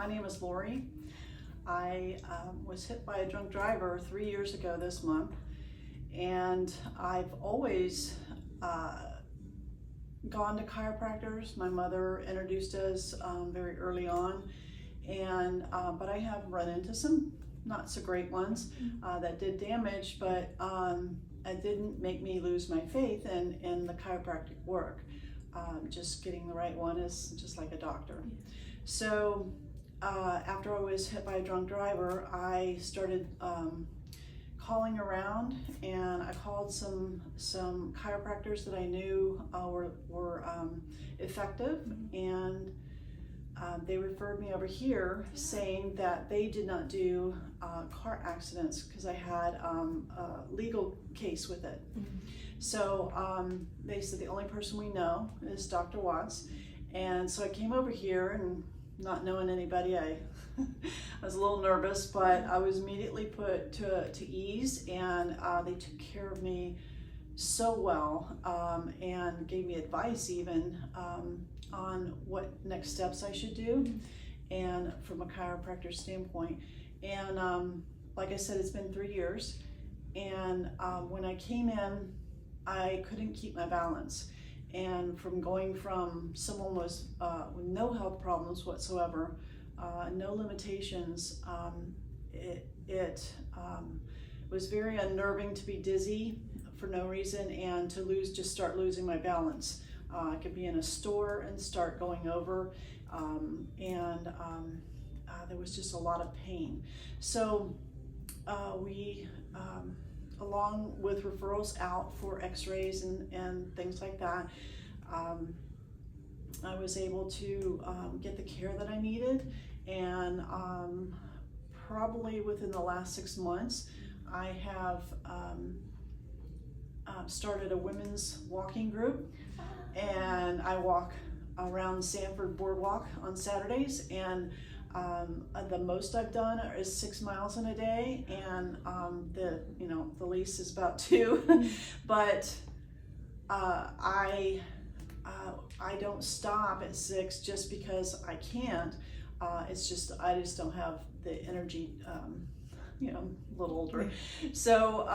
My name is Lori. I was hit by a drunk driver 3 years ago this month, and I've always gone to chiropractors. My mother introduced us very early on, and but I have run into some not so great ones that did damage, but it didn't make me lose my faith in the chiropractic work. Just getting the right one is just like a doctor. So after I was hit by a drunk driver, I started calling around, and I called some chiropractors that I knew were effective, and they referred me over here saying that they did not do car accidents because I had a legal case with it. So they said the only person we know is Dr. Watts. And so I came over here, and not knowing anybody, I was a little nervous, but I was immediately put to ease, and they took care of me so well, and gave me advice even on what next steps I should do, and from a chiropractor standpoint. And like I said, it's been 3 years, and when I came in, I couldn't keep my balance. And from going from someone was with no health problems whatsoever, no limitations, it was very unnerving to be dizzy for no reason, and to just start losing my balance. I could be in a store and start going over, and there was just a lot of pain. So we, along with referrals out for x-rays and things like that, I was able to get the care that I needed, and probably within the last 6 months, I have started a women's walking group, and I walk around Sanford Boardwalk on Saturdays, and the most I've done is 6 miles in a day, and the least is about 2. But I don't stop at 6 just because I can't. It's just I just don't have the energy. A little older, so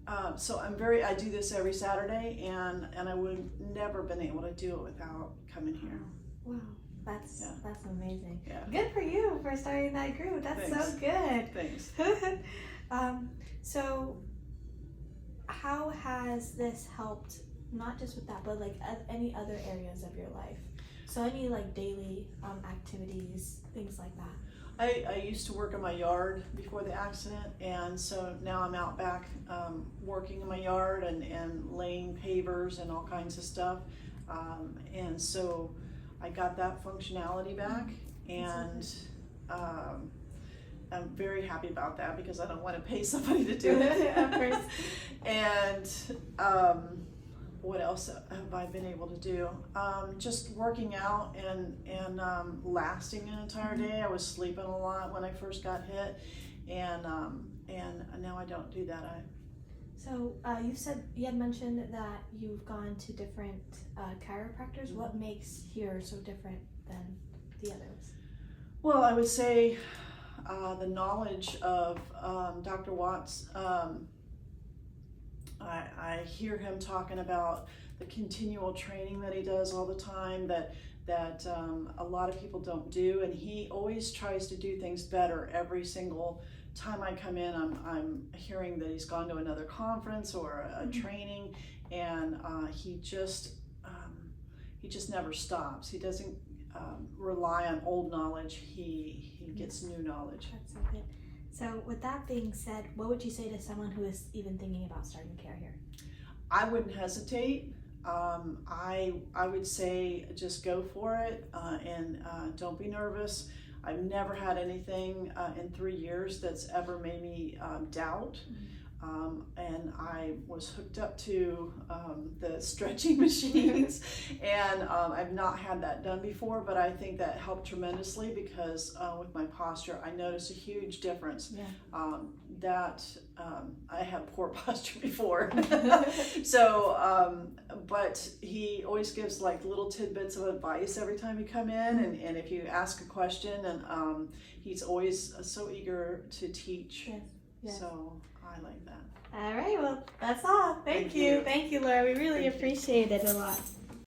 I do this every Saturday, and I would never been able to do it without coming here. Wow. That's amazing. Yeah. Good for you for starting that group. That's Thanks. so good. Thanks. So how has this helped, not just with that, but like any other areas of your life? So any like daily activities, things like that? I used to work in my yard before the accident, and so now I'm out back working in my yard and laying pavers and all kinds of stuff, and so I got that functionality back, and I'm very happy about that because I don't want to pay somebody to do it. Of course. And what else have I been able to do? Just working out and lasting an entire day. I was sleeping a lot when I first got hit, and now I don't do that. So you had mentioned that you've gone to different chiropractors. Mm-hmm. What makes here so different than the others? Well, I would say the knowledge of Dr. Watts. I hear him talking about the continual training that he does all the time that a lot of people don't do, and he always tries to do things better. Every single time I come in, I'm hearing that he's gone to another conference or a training, and he just never stops. He doesn't rely on old knowledge. He gets new knowledge. That's so good. So with that being said, what would you say to someone who is even thinking about starting care here? I wouldn't hesitate. I would say just go for it, and don't be nervous. I've never had anything in 3 years that's ever made me doubt. and I was hooked up to the stretching machines, and I've not had that done before, but I think that helped tremendously because with my posture, I noticed a huge difference. Yeah. I had poor posture before. So, but he always gives like little tidbits of advice every time you come in, and if you ask a question, and he's always so eager to teach. Yes. Yes. So I like that. All right, well, that's all. Thank you. Thank you, Laura. We really Thank you. appreciate it a lot.